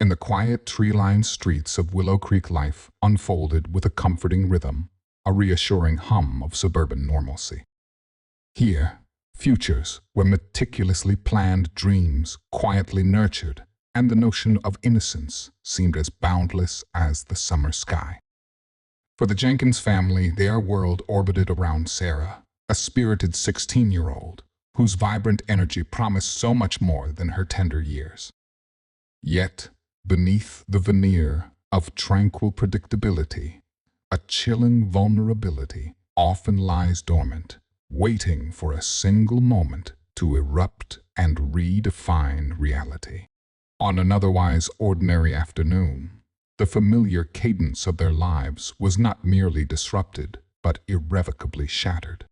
In the quiet, tree-lined streets of Willow Creek, life unfolded with a comforting rhythm, a reassuring hum of suburban normalcy. Here, futures were meticulously planned dreams, quietly nurtured, and the notion of innocence seemed as boundless as the summer sky. For the Jenkins family, their world orbited around Sarah, a spirited 16-year-old whose vibrant energy promised so much more than her tender years. Yet, beneath the veneer of tranquil predictability, a chilling vulnerability often lies dormant, waiting for a single moment to erupt and redefine reality. On an otherwise ordinary afternoon, the familiar cadence of their lives was not merely disrupted, but irrevocably shattered.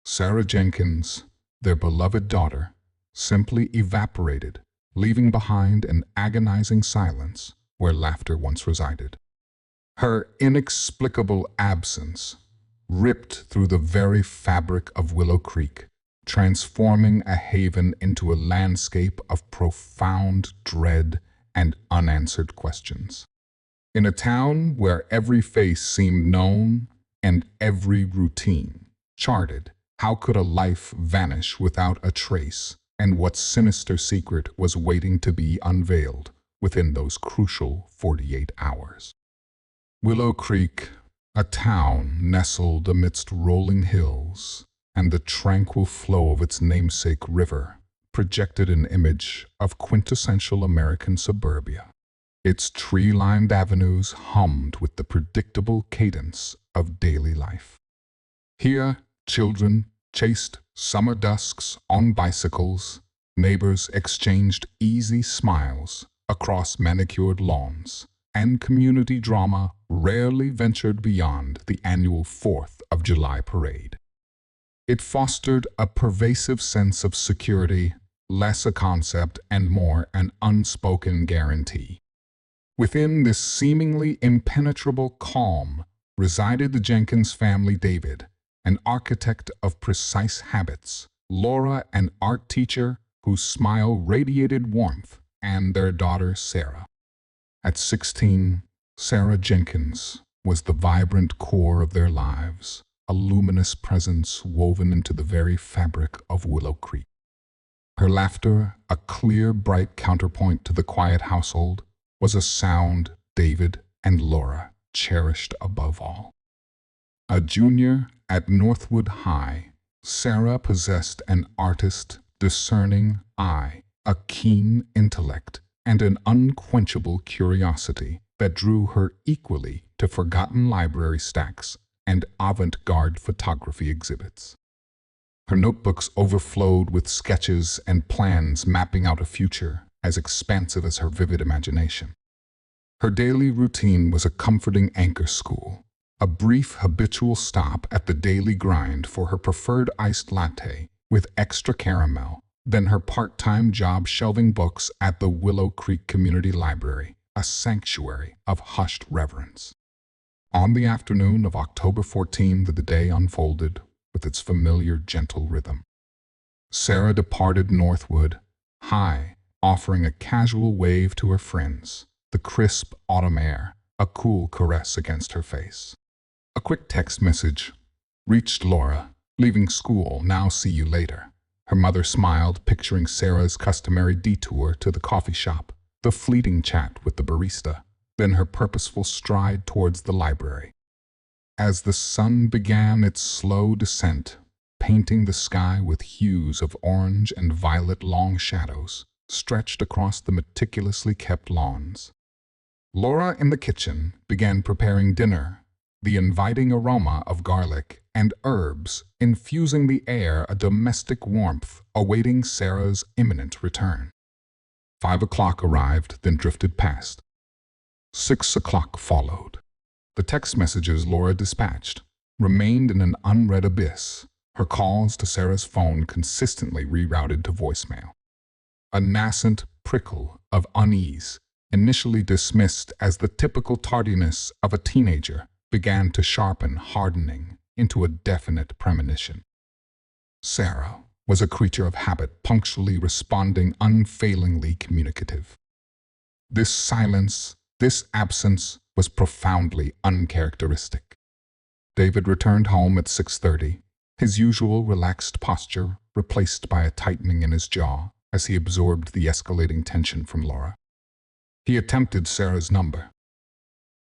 Sarah Jenkins, their beloved daughter, simply evaporated, leaving behind an agonizing silence where laughter once resided. Her inexplicable absence ripped through the very fabric of Willow Creek, transforming a haven into a landscape of profound dread and unanswered questions. In a town where every face seemed known and every routine charted, how could a life vanish without a trace, and what sinister secret was waiting to be unveiled within those crucial 48 hours? Willow Creek, a town nestled amidst rolling hills and the tranquil flow of its namesake river, projected an image of quintessential American suburbia. Its tree-lined avenues hummed with the predictable cadence of daily life. Here, children chased summer dusks on bicycles, neighbors exchanged easy smiles across manicured lawns, and community drama rarely ventured beyond the annual 4th of July parade. It fostered a pervasive sense of security, less a concept and more an unspoken guarantee. Within this seemingly impenetrable calm resided the Jenkins family. David, an architect of precise habits, Laura, an art teacher whose smile radiated warmth, and their daughter Sarah. At 16, Sarah Jenkins was the vibrant core of their lives, a luminous presence woven into the very fabric of Willow Creek. Her laughter, a clear, bright counterpoint to the quiet household, was a sound David and Laura cherished above all. A junior at Northwood High, Sarah possessed an artist's discerning eye, a keen intellect, and an unquenchable curiosity that drew her equally to forgotten library stacks and avant-garde photography exhibits. Her notebooks overflowed with sketches and plans mapping out a future as expansive as her vivid imagination. Her daily routine was a comforting anchor school, a brief habitual stop at the daily grind for her preferred iced latte with extra caramel, then her part-time job shelving books at the Willow Creek Community Library, a sanctuary of hushed reverence. On the afternoon of October 14, the day unfolded with its familiar gentle rhythm. Sarah departed Northwood High, offering a casual wave to her friends, the crisp autumn air, a cool caress against her face. A quick text message reached Laura, "Leaving school, now see you later." Her mother smiled, picturing Sarah's customary detour to the coffee shop, the fleeting chat with the barista, then her purposeful stride towards the library. As the sun began its slow descent, painting the sky with hues of orange and violet, long shadows stretched across the meticulously kept lawns. Laura, in the kitchen, began preparing dinner, the inviting aroma of garlic and herbs infusing the air a domestic warmth awaiting Sarah's imminent return. 5 o'clock arrived, then drifted past. 6 o'clock followed. The text messages Laura dispatched remained in an unread abyss, her calls to Sarah's phone consistently rerouted to voicemail. A nascent prickle of unease, initially dismissed as the typical tardiness of a teenager, began to sharpen, hardening into a definite premonition. Sarah was a creature of habit, punctually responding, unfailingly communicative. This silence, this absence, was profoundly uncharacteristic. David returned home at 6:30, his usual relaxed posture replaced by a tightening in his jaw as he absorbed the escalating tension from Laura. He attempted Sarah's number.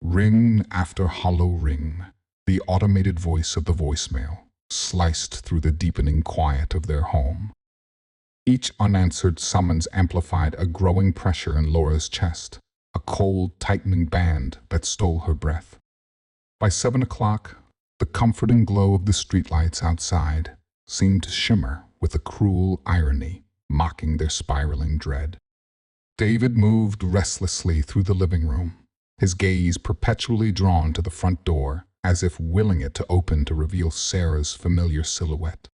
Ring after hollow ring, the automated voice of the voicemail sliced through the deepening quiet of their home. Each unanswered summons amplified a growing pressure in Laura's chest, a cold, tightening band that stole her breath. By 7 o'clock, the comforting glow of the streetlights outside seemed to shimmer with a cruel irony, mocking their spiraling dread. David moved restlessly through the living room, his gaze perpetually drawn to the front door, as if willing it to open to reveal Sarah's familiar silhouette.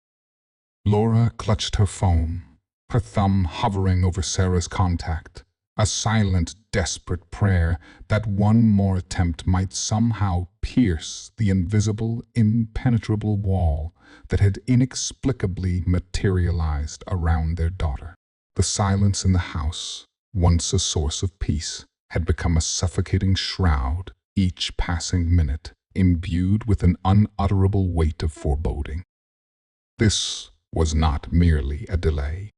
Laura clutched her phone, her thumb hovering over Sarah's contact, a silent, desperate prayer that one more attempt might somehow pierce the invisible, impenetrable wall that had inexplicably materialized around their daughter. The silence in the house, once a source of peace, had become a suffocating shroud, each passing minute imbued with an unutterable weight of foreboding. This was not merely a delay.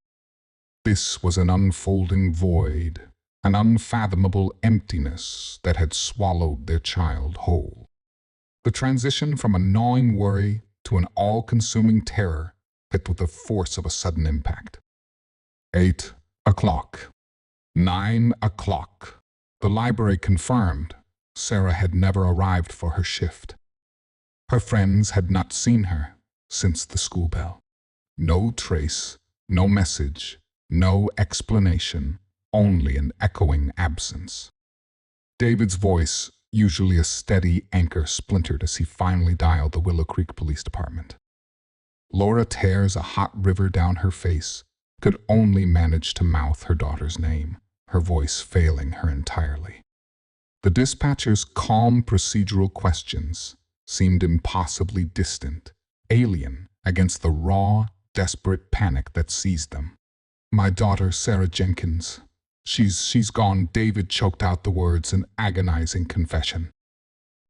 This was an unfolding void, an unfathomable emptiness that had swallowed their child whole. The transition from a gnawing worry to an all-consuming terror hit with the force of a sudden impact. 8 o'clock. 9 o'clock. The library confirmed Sarah had never arrived for her shift. Her friends had not seen her since the school bell. No trace, no message, no explanation, only an echoing absence. David's voice, usually a steady anchor, splintered as he finally dialed the Willow Creek Police Department. Laura tears a hot river down her face, could only manage to mouth her daughter's name, her voice failing her entirely. The dispatcher's calm procedural questions seemed impossibly distant, alien against the raw, desperate panic that seized them. "My daughter, Sarah Jenkins. She's gone." David choked out the words in agonizing confession.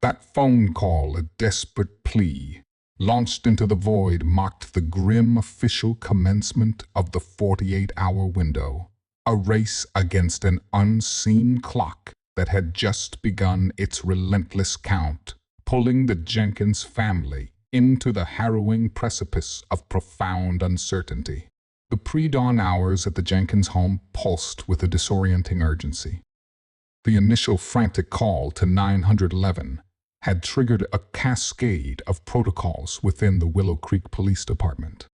That phone call, a desperate plea, launched into the void, marked the grim official commencement of the 48-hour window, a race against an unseen clock that had just begun its relentless count, pulling the Jenkins family into the harrowing precipice of profound uncertainty. The pre-dawn hours at the Jenkins home pulsed with a disorienting urgency. The initial frantic call to 911 had triggered a cascade of protocols within the Willow Creek Police Department.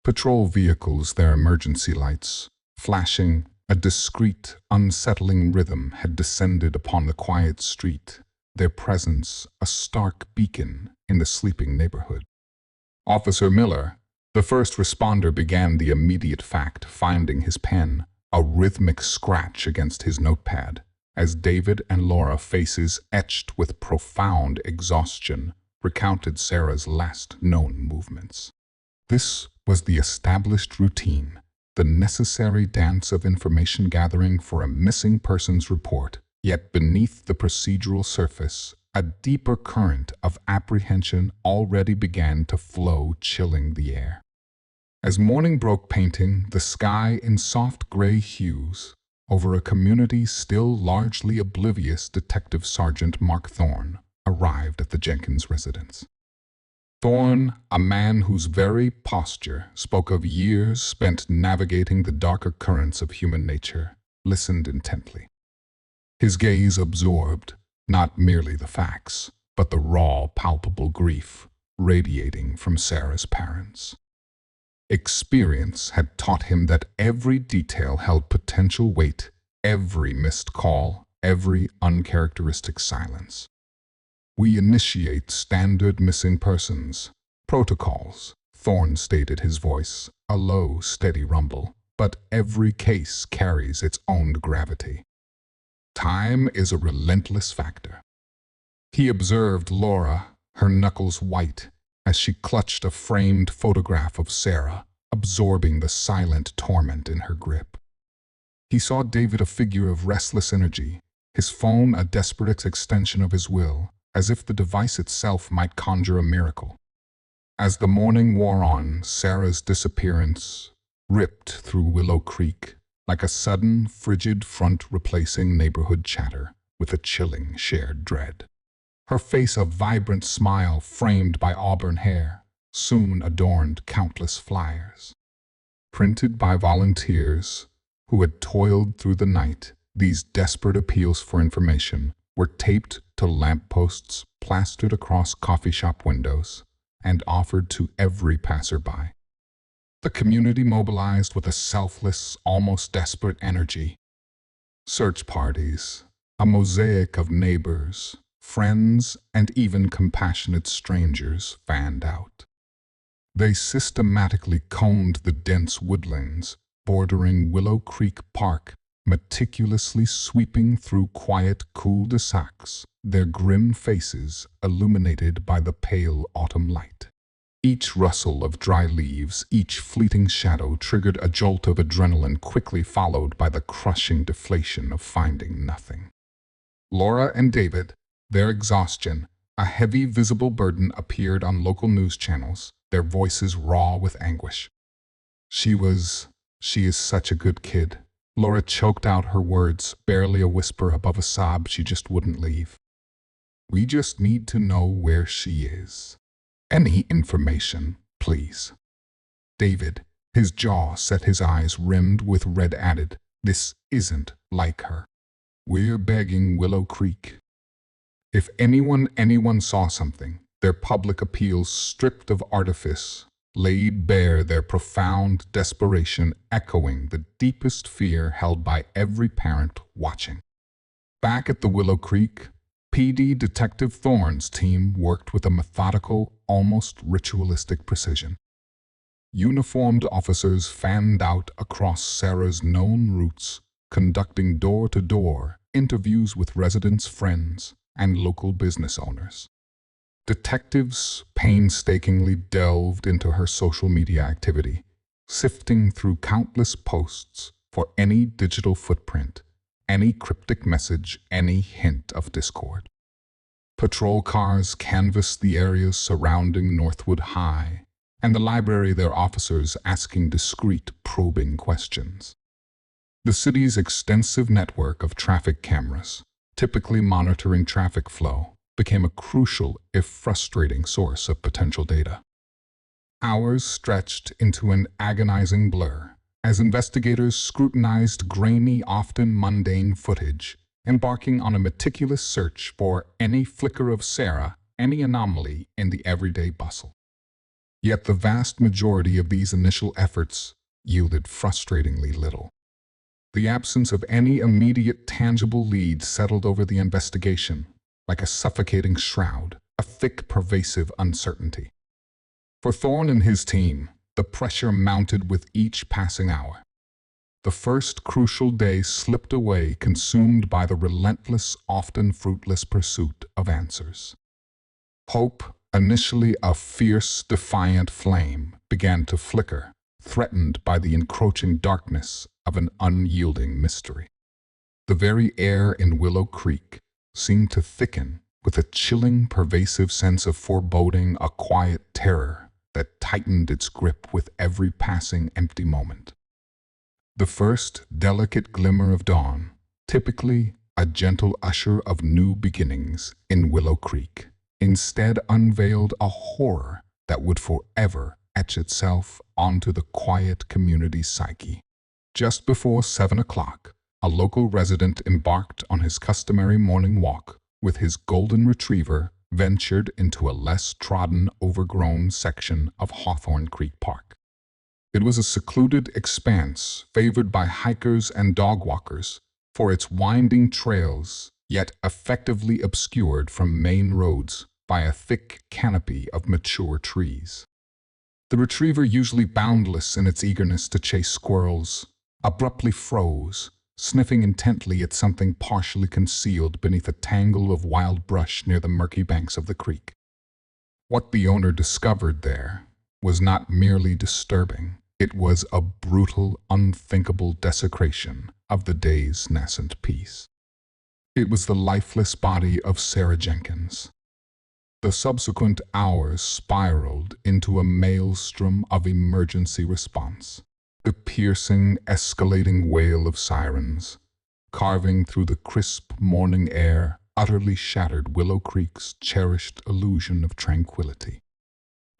Patrol vehicles, their emergency lights, flashing a discreet, unsettling rhythm, had descended upon the quiet street, their presence a stark beacon in the sleeping neighborhood. Officer Miller, the first responder, began the immediate fact, finding his pen, a rhythmic scratch against his notepad, as David and Laura, faces etched with profound exhaustion, recounted Sarah's last known movements. This was the established routine, the necessary dance of information gathering for a missing persons report, yet beneath the procedural surface, a deeper current of apprehension already began to flow, chilling the air. As morning broke, painting the sky in soft gray hues over a community still largely oblivious, Detective Sergeant Mark Thorne arrived at the Jenkins residence. Thorne, a man whose very posture spoke of years spent navigating the darker currents of human nature, listened intently. His gaze absorbed not merely the facts, but the raw, palpable grief radiating from Sarah's parents. Experience had taught him that every detail held potential weight, every missed call, every uncharacteristic silence. "We initiate standard missing persons protocols," Thorne stated, his voice a low, steady rumble, "but every case carries its own gravity. Time is a relentless factor." He observed Laura, her knuckles white, as she clutched a framed photograph of Sarah, absorbing the silent torment in her grip. He saw David a figure of restless energy, his phone a desperate extension of his will, as if the device itself might conjure a miracle. As the morning wore on, Sarah's disappearance ripped through Willow Creek like a sudden, frigid front replacing neighborhood chatter with a chilling shared dread. Her face a vibrant smile framed by auburn hair, soon adorned countless flyers. Printed by volunteers who had toiled through the night, these desperate appeals for information were taped to lampposts plastered across coffee shop windows and offered to every passerby. The community mobilized with a selfless, almost desperate energy. Search parties, a mosaic of neighbors, friends, and even compassionate strangers fanned out. They systematically combed the dense woodlands bordering Willow Creek Park, meticulously sweeping through quiet cul-de-sacs, their grim faces illuminated by the pale autumn light. Each rustle of dry leaves, each fleeting shadow triggered a jolt of adrenaline quickly followed by the crushing deflation of finding nothing. Laura and David, their exhaustion, a heavy visible burden appeared on local news channels, their voices raw with anguish. She is such a good kid. Laura choked out her words, barely a whisper above a sob. She just wouldn't leave. We just need to know where she is. Any information, please. David, his jaw set, his eyes rimmed with red, added, "This isn't like her. We're begging Willow Creek. If anyone saw something, their public appeals stripped of artifice, laid bare their profound desperation, echoing the deepest fear held by every parent watching." Back at the Willow Creek, PD Detective Thorne's team worked with a methodical, almost ritualistic precision. Uniformed officers fanned out across Sarah's known routes, conducting door-to-door interviews with residents, friends, and local business owners. Detectives painstakingly delved into her social media activity, sifting through countless posts for any digital footprint, any cryptic message, any hint of discord. Patrol cars canvassed the areas surrounding Northwood High, and the library, their officers asking discreet, probing questions. The city's extensive network of traffic cameras, typically monitoring traffic flow, became a crucial, if frustrating, source of potential data. Hours stretched into an agonizing blur as investigators scrutinized grainy, often mundane footage, embarking on a meticulous search for any flicker of Sarah, any anomaly in the everyday bustle. Yet the vast majority of these initial efforts yielded frustratingly little. The absence of any immediate tangible lead settled over the investigation, like a suffocating shroud, a thick, pervasive uncertainty. For Thorne and his team, the pressure mounted with each passing hour. The first crucial day slipped away, consumed by the relentless, often fruitless pursuit of answers. Hope, initially a fierce, defiant flame, began to flicker, threatened by the encroaching darkness of an unyielding mystery. The very air in Willow Creek seemed to thicken with a chilling, pervasive sense of foreboding, a quiet terror that tightened its grip with every passing empty moment. The first delicate glimmer of dawn, typically a gentle usher of new beginnings in Willow Creek, instead unveiled a horror that would forever etch itself onto the quiet community psyche. Just before 7 o'clock, a local resident embarked on his customary morning walk with his golden retriever, ventured into a less trodden, overgrown section of Hawthorne Creek Park. It was a secluded expanse favored by hikers and dog walkers for its winding trails, yet effectively obscured from main roads by a thick canopy of mature trees. The retriever, usually boundless in its eagerness to chase squirrels, abruptly froze, sniffing intently at something partially concealed beneath a tangle of wild brush near the murky banks of the creek. What the owner discovered there was not merely disturbing. It was a brutal, unthinkable desecration of the day's nascent peace. It was the lifeless body of Sarah Jenkins. The subsequent hours spiraled into a maelstrom of emergency response. The piercing, escalating wail of sirens, carving through the crisp morning air, utterly shattered Willow Creek's cherished illusion of tranquility.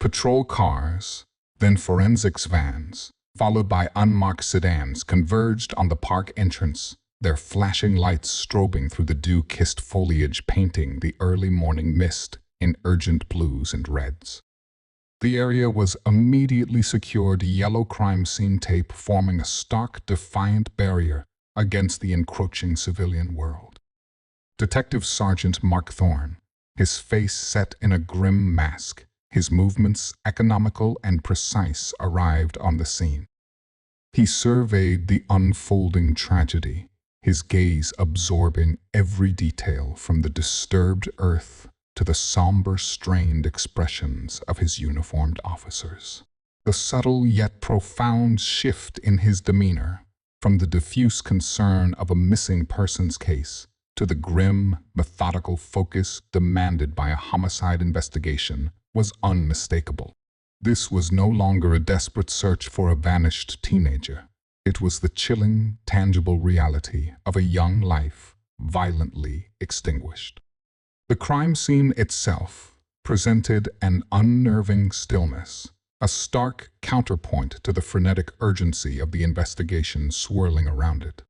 Patrol cars, then forensics vans, followed by unmarked sedans, converged on the park entrance, their flashing lights strobing through the dew-kissed foliage, painting the early morning mist in urgent blues and reds. The area was immediately secured, yellow crime scene tape forming a stark, defiant barrier against the encroaching civilian world. Detective Sergeant Mark Thorne, his face set in a grim mask, his movements economical and precise, arrived on the scene. He surveyed the unfolding tragedy, his gaze absorbing every detail from the disturbed earth to the somber, strained expressions of his uniformed officers. The subtle yet profound shift in his demeanor, from the diffuse concern of a missing persons case to the grim, methodical focus demanded by a homicide investigation, was unmistakable. This was no longer a desperate search for a vanished teenager. It was the chilling, tangible reality of a young life violently extinguished. The crime scene itself presented an unnerving stillness, a stark counterpoint to the frenetic urgency of the investigation swirling around it.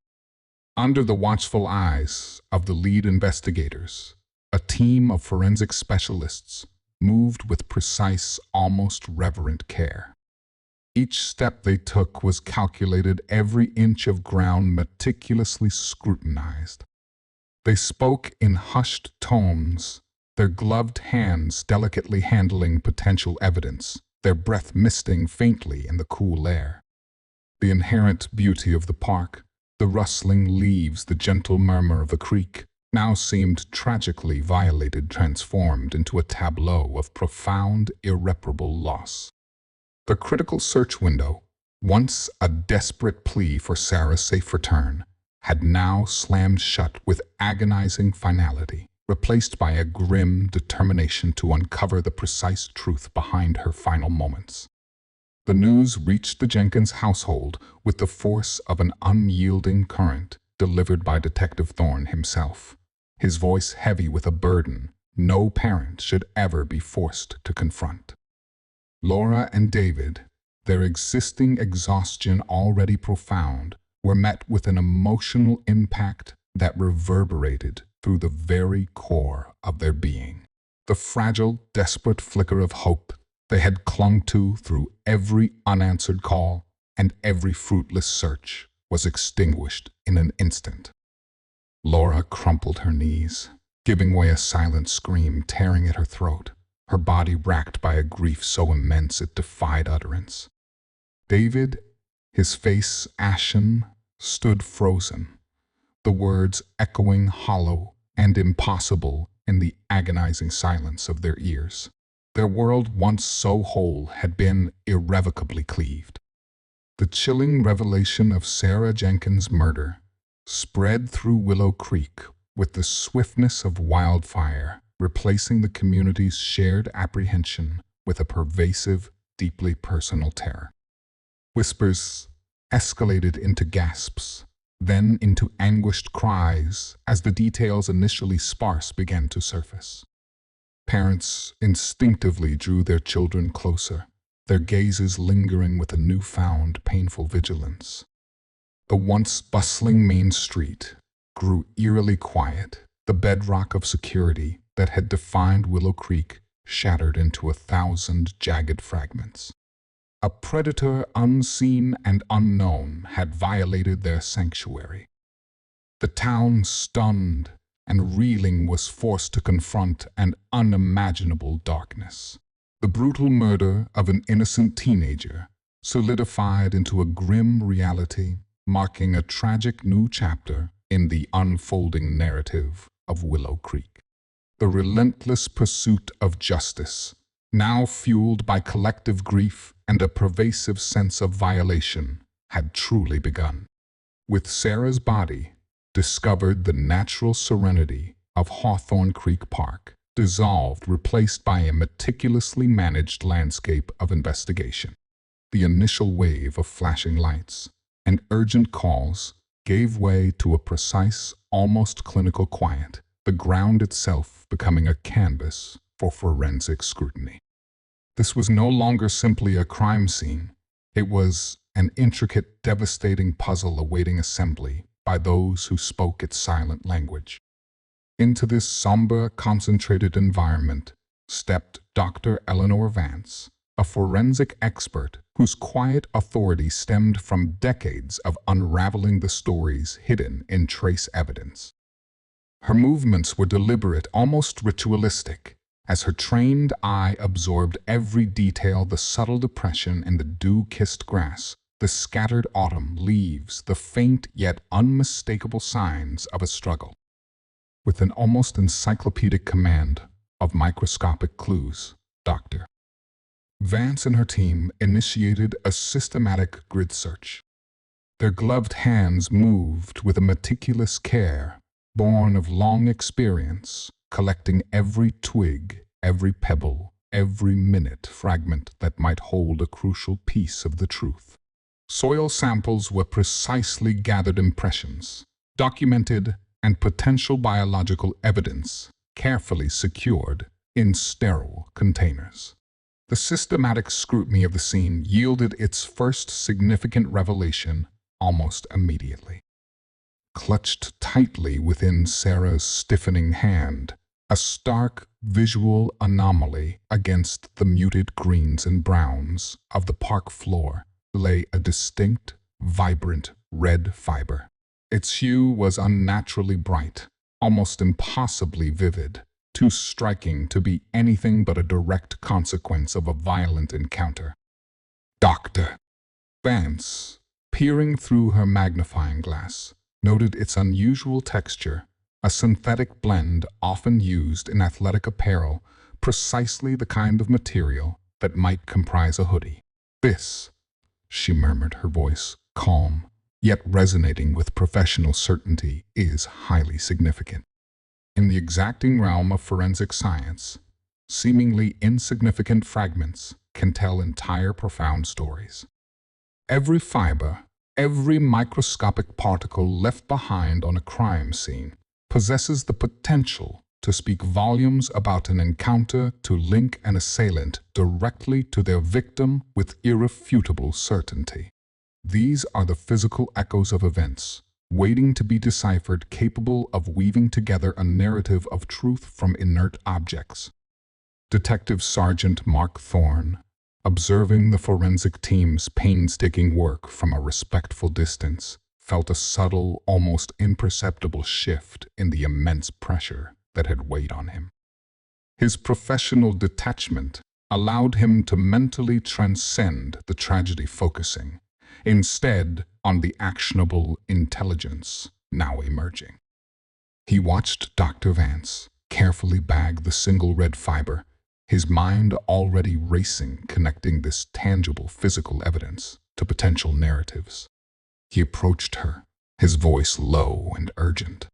Under the watchful eyes of the lead investigators, a team of forensic specialists moved with precise, almost reverent care. Each step they took was calculated, every inch of ground meticulously scrutinized. They spoke in hushed tones, their gloved hands delicately handling potential evidence, their breath misting faintly in the cool air. The inherent beauty of the park, the rustling leaves, the gentle murmur of the creek, now seemed tragically violated, transformed into a tableau of profound, irreparable loss. The critical search window, once a desperate plea for Sarah's safe return, had now slammed shut with agonizing finality, replaced by a grim determination to uncover the precise truth behind her final moments. The news reached the Jenkins household with the force of an unyielding current, delivered by Detective Thorne himself, his voice heavy with a burden no parent should ever be forced to confront. Laura and David, their existing exhaustion already profound, were met with an emotional impact that reverberated through the very core of their being. The fragile, desperate flicker of hope they had clung to through every unanswered call and every fruitless search was extinguished in an instant. Laura crumpled her knees, giving way a silent scream tearing at her throat, her body racked by a grief so immense it defied utterance. David, his face ashen, stood frozen, the words echoing hollow and impossible in the agonizing silence of their ears. Their world, once so whole, had been irrevocably cleaved. The chilling revelation of Sarah Jenkins' murder spread through Willow Creek with the swiftness of wildfire, replacing the community's shared apprehension with a pervasive, deeply personal terror. Whispers escalated into gasps, then into anguished cries as the details initially sparse began to surface. Parents instinctively drew their children closer, their gazes lingering with a newfound painful vigilance. The once bustling main street grew eerily quiet, the bedrock of security that had defined Willow Creek shattered into 1,000 jagged fragments. A predator unseen and unknown had violated their sanctuary. The town, stunned and reeling, was forced to confront an unimaginable darkness. The brutal murder of an innocent teenager solidified into a grim reality, marking a tragic new chapter in the unfolding narrative of Willow Creek. The relentless pursuit of justice, now fueled by collective grief, and a pervasive sense of violation had truly begun. With Sarah's body, discovered the natural serenity of Hawthorne Creek Park, dissolved, replaced by a meticulously managed landscape of investigation. The initial wave of flashing lights and urgent calls gave way to a precise, almost clinical quiet, the ground itself becoming a canvas for forensic scrutiny. This was no longer simply a crime scene. It was an intricate, devastating puzzle awaiting assembly by those who spoke its silent language. Into this somber, concentrated environment stepped Dr. Eleanor Vance, a forensic expert whose quiet authority stemmed from decades of unraveling the stories hidden in trace evidence. Her movements were deliberate, almost ritualistic, as her trained eye absorbed every detail: the subtle depression in the dew-kissed grass, the scattered autumn leaves, the faint yet unmistakable signs of a struggle. With an almost encyclopedic command of microscopic clues, Dr. Vance and her team initiated a systematic grid search. Their gloved hands moved with a meticulous care, born of long experience, collecting every twig, every pebble, every minute fragment that might hold a crucial piece of the truth. Soil samples were precisely gathered impressions, documented, and potential biological evidence carefully secured in sterile containers. The systematic scrutiny of the scene yielded its first significant revelation almost immediately. Clutched tightly within Sarah's stiffening hand, a stark visual anomaly against the muted greens and browns of the park floor lay a distinct, vibrant red fiber. Its hue was unnaturally bright, almost impossibly vivid, too striking to be anything but a direct consequence of a violent encounter. Dr. Vance, peering through her magnifying glass, noted its unusual texture, a synthetic blend often used in athletic apparel, precisely the kind of material that might comprise a hoodie. "This," she murmured, her voice calm, yet resonating with professional certainty, "is highly significant. In the exacting realm of forensic science, seemingly insignificant fragments can tell entire profound stories. Every fiber, every microscopic particle left behind on a crime scene possesses the potential to speak volumes about an encounter, to link an assailant directly to their victim with irrefutable certainty. These are the physical echoes of events, waiting to be deciphered, capable of weaving together a narrative of truth from inert objects." Detective Sergeant Mark Thorne, observing the forensic team's painstaking work from a respectful distance, felt a subtle, almost imperceptible shift in the immense pressure that had weighed on him. His professional detachment allowed him to mentally transcend the tragedy, focusing instead on the actionable intelligence now emerging. He watched Dr. Vance carefully bag the single red fiber, his mind already racing, connecting this tangible physical evidence to potential narratives. He approached her, his voice low and urgent.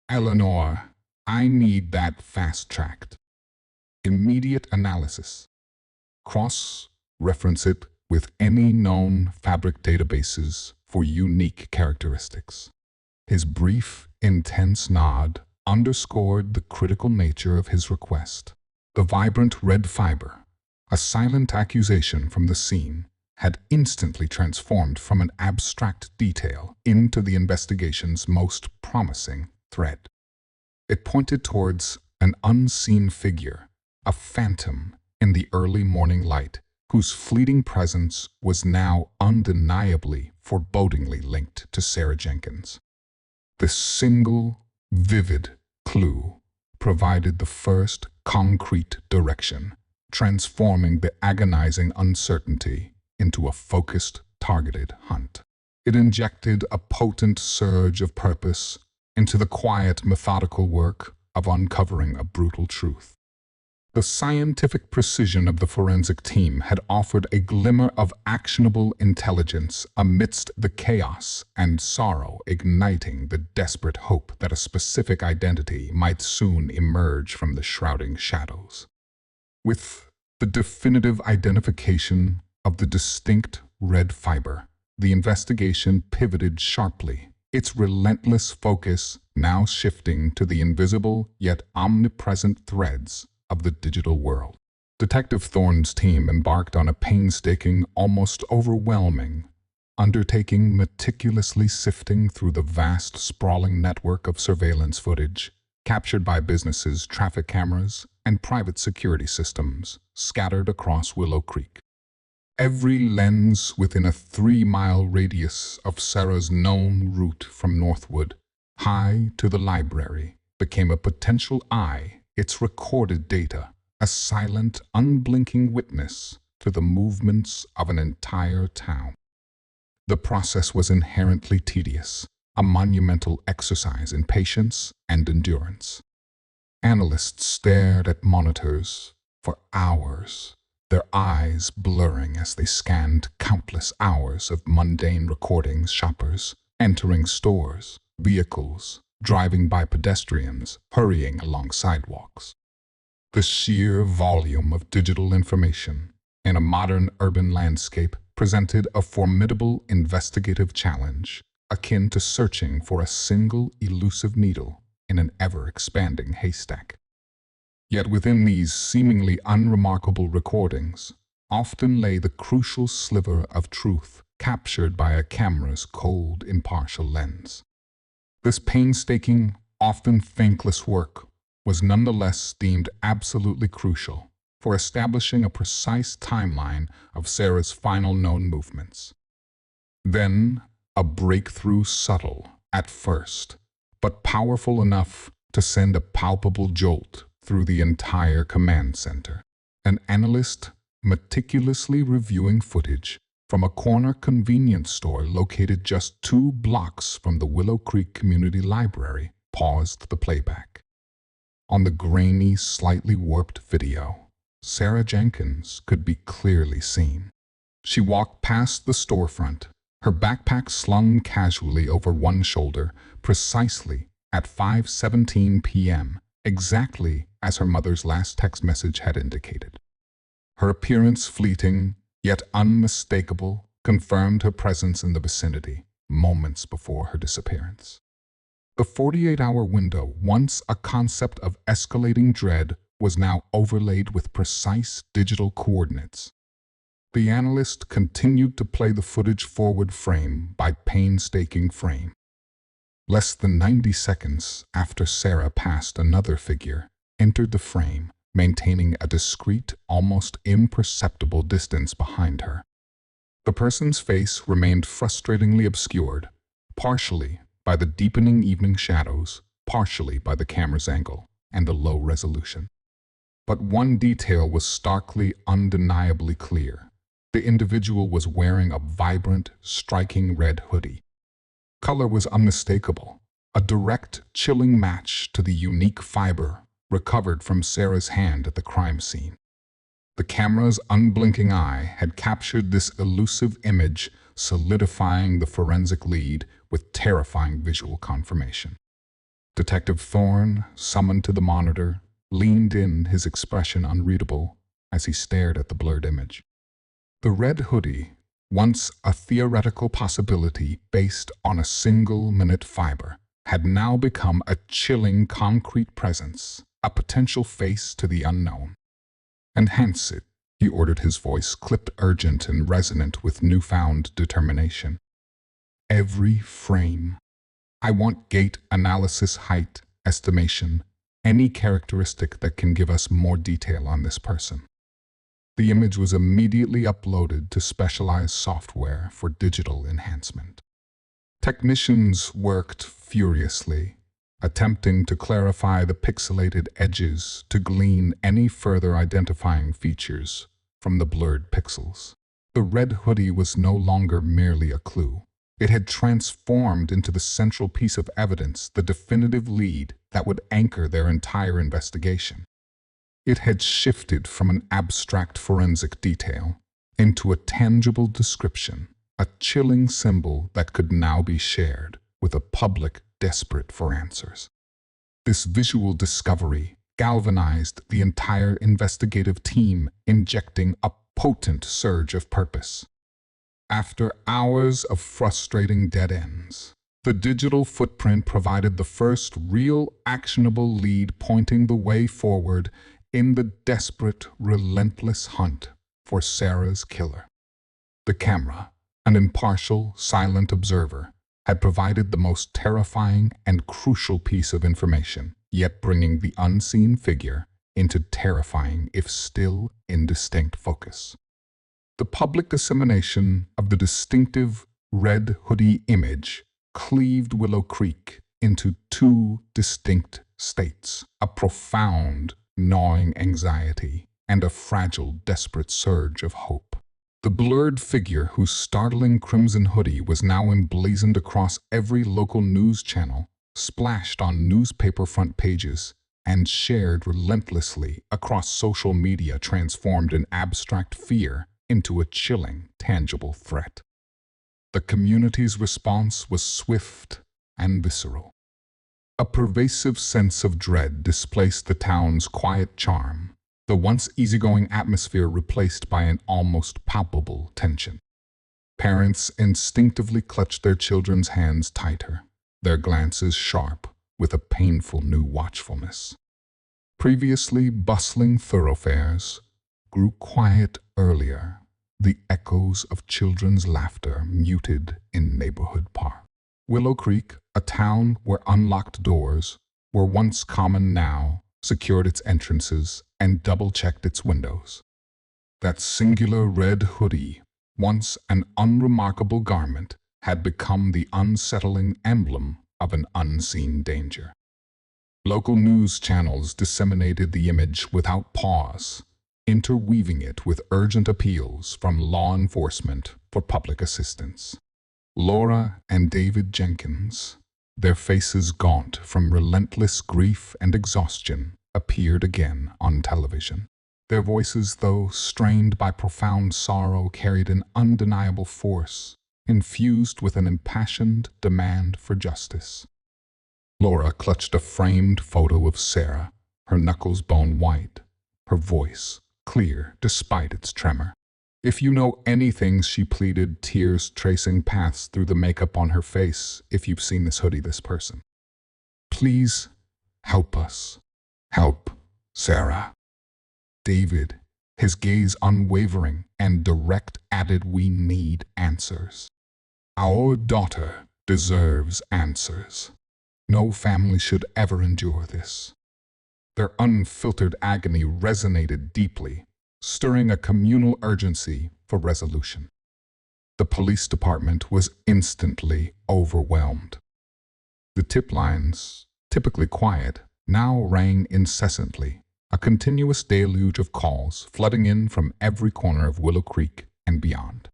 "Eleanor, I need that fast-tracked. Immediate analysis. Cross-reference it with any known fabric databases for unique characteristics." His brief, intense nod underscored the critical nature of his request. The vibrant red fiber, a silent accusation from the scene, had instantly transformed from an abstract detail into the investigation's most promising thread. It pointed towards an unseen figure, a phantom in the early morning light, whose fleeting presence was now undeniably, forebodingly linked to Sarah Jenkins. This single, vivid clue provided the first concrete direction, transforming the agonizing uncertainty into a focused, targeted hunt. It injected a potent surge of purpose into the quiet, methodical work of uncovering a brutal truth. The scientific precision of the forensic team had offered a glimmer of actionable intelligence amidst the chaos and sorrow, igniting the desperate hope that a specific identity might soon emerge from the shrouding shadows. With the definitive identification of the distinct red fiber, the investigation pivoted sharply, its relentless focus now shifting to the invisible yet omnipresent threads of the digital world. Detective Thorne's team embarked on a painstaking, almost overwhelming undertaking, meticulously sifting through the vast, sprawling network of surveillance footage captured by businesses' traffic cameras and private security systems scattered across Willow Creek. Every lens within a 3-mile radius of Sarah's known route from Northwood, high to the library, became a potential eye, its recorded data, a silent, unblinking witness to the movements of an entire town. The process was inherently tedious, a monumental exercise in patience and endurance. Analysts stared at monitors for hours, their eyes blurring as they scanned countless hours of mundane recordings, shoppers entering stores, vehicles driving by, pedestrians hurrying along sidewalks. The sheer volume of digital information in a modern urban landscape presented a formidable investigative challenge, akin to searching for a single elusive needle in an ever-expanding haystack. Yet within these seemingly unremarkable recordings often lay the crucial sliver of truth captured by a camera's cold, impartial lens. This painstaking, often thankless work was nonetheless deemed absolutely crucial for establishing a precise timeline of Sarah's final known movements. Then, a breakthrough, subtle at first, but powerful enough to send a palpable jolt through the entire command center. An analyst meticulously reviewing footage from a corner convenience store located just 2 blocks from the Willow Creek Community Library paused the playback. On the grainy, slightly warped video, Sarah Jenkins could be clearly seen. She walked past the storefront, her backpack slung casually over one shoulder, precisely at 5:17 p.m., exactly as her mother's last text message had indicated. Her appearance, fleeting yet unmistakable, confirmed her presence in the vicinity moments before her disappearance. The 48-hour window, once a concept of escalating dread, was now overlaid with precise digital coordinates. The analyst continued to play the footage forward frame by painstaking frame. Less than 90 seconds after Sarah passed, another figure entered the frame, maintaining a discreet, almost imperceptible distance behind her. The person's face remained frustratingly obscured, partially by the deepening evening shadows, partially by the camera's angle and the low resolution. But one detail was starkly, undeniably clear. The individual was wearing a vibrant, striking red hoodie. Color was unmistakable, a direct, chilling match to the unique fiber recovered from Sarah's hand at the crime scene. The camera's unblinking eye had captured this elusive image, solidifying the forensic lead with terrifying visual confirmation. Detective Thorne, summoned to the monitor, leaned in, his expression unreadable as he stared at the blurred image. The red hoodie, once a theoretical possibility based on a single-minute fiber, had now become a chilling concrete presence, a potential face to the unknown. "Enhance it," he ordered, his voice clipped, urgent and resonant with newfound determination. "Every frame. I want gait analysis, height estimation, any characteristic that can give us more detail on this person." The image was immediately uploaded to specialized software for digital enhancement. Technicians worked furiously, attempting to clarify the pixelated edges to glean any further identifying features from the blurred pixels. The red hoodie was no longer merely a clue. It had transformed into the central piece of evidence, the definitive lead that would anchor their entire investigation. It had shifted from an abstract forensic detail into a tangible description, a chilling symbol that could now be shared with a public desperate for answers. This visual discovery galvanized the entire investigative team, injecting a potent surge of purpose. After hours of frustrating dead ends, the digital footprint provided the first real actionable lead, pointing the way forward in the desperate, relentless hunt for Sarah's killer. The camera, an impartial, silent observer, had provided the most terrifying and crucial piece of information, yet bringing the unseen figure into terrifying, if still indistinct, focus. The public dissemination of the distinctive red hoodie image cleaved Willow Creek into two distinct states: a profound, gnawing anxiety and a fragile, desperate surge of hope. The blurred figure whose startling crimson hoodie was now emblazoned across every local news channel, splashed on newspaper front pages, and shared relentlessly across social media, transformed an abstract fear into a chilling, tangible threat. The community's response was swift and visceral. A pervasive sense of dread displaced the town's quiet charm, the once easygoing atmosphere replaced by an almost palpable tension. Parents instinctively clutched their children's hands tighter, their glances sharp with a painful new watchfulness. Previously bustling thoroughfares grew quiet earlier, the echoes of children's laughter muted in neighborhood parks. Willow Creek, a town where unlocked doors were once common, now secured its entrances and double-checked its windows. That singular red hoodie, once an unremarkable garment, had become the unsettling emblem of an unseen danger. Local news channels disseminated the image without pause, interweaving it with urgent appeals from law enforcement for public assistance. Laura and David Jenkins, their faces gaunt from relentless grief and exhaustion, appeared again on television. Their voices, though strained by profound sorrow, carried an undeniable force, infused with an impassioned demand for justice. Laura clutched a framed photo of Sarah, her knuckles bone white, her voice clear despite its tremor. "If you know anything," she pleaded, tears tracing paths through the makeup on her face, "if you've seen this hoodie, this person, please help us. Help Sarah." David, his gaze unwavering and direct, added, "We need answers. Our daughter deserves answers. No family should ever endure this." Their unfiltered agony resonated deeply, stirring a communal urgency for resolution. The police department was instantly overwhelmed. The tip lines, typically quiet, now rang incessantly, a continuous deluge of calls flooding in from every corner of Willow Creek and beyond.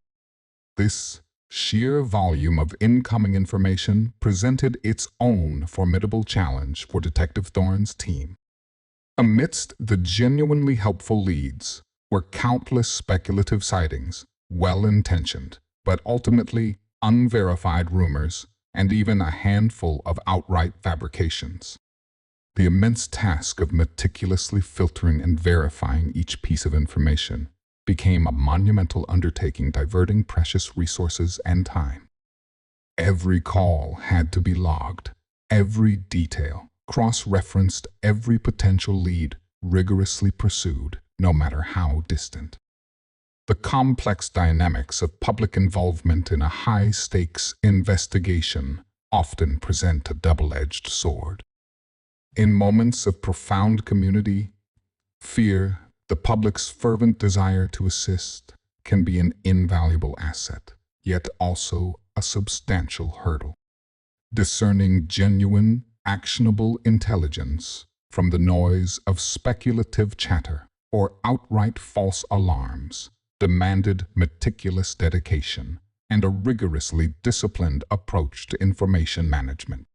This sheer volume of incoming information presented its own formidable challenge for Detective Thorne's team. Amidst the genuinely helpful leads were countless speculative sightings, well-intentioned, but ultimately unverified rumors, and even a handful of outright fabrications. The immense task of meticulously filtering and verifying each piece of information became a monumental undertaking, diverting precious resources and time. Every call had to be logged, every detail cross-referenced, every potential lead rigorously pursued, no matter how distant. The complex dynamics of public involvement in a high-stakes investigation often present a double-edged sword. In moments of profound community fear, the public's fervent desire to assist can be an invaluable asset, yet also a substantial hurdle. Discerning genuine, actionable intelligence from the noise of speculative chatter or outright false alarms demanded meticulous dedication and a rigorously disciplined approach to information management.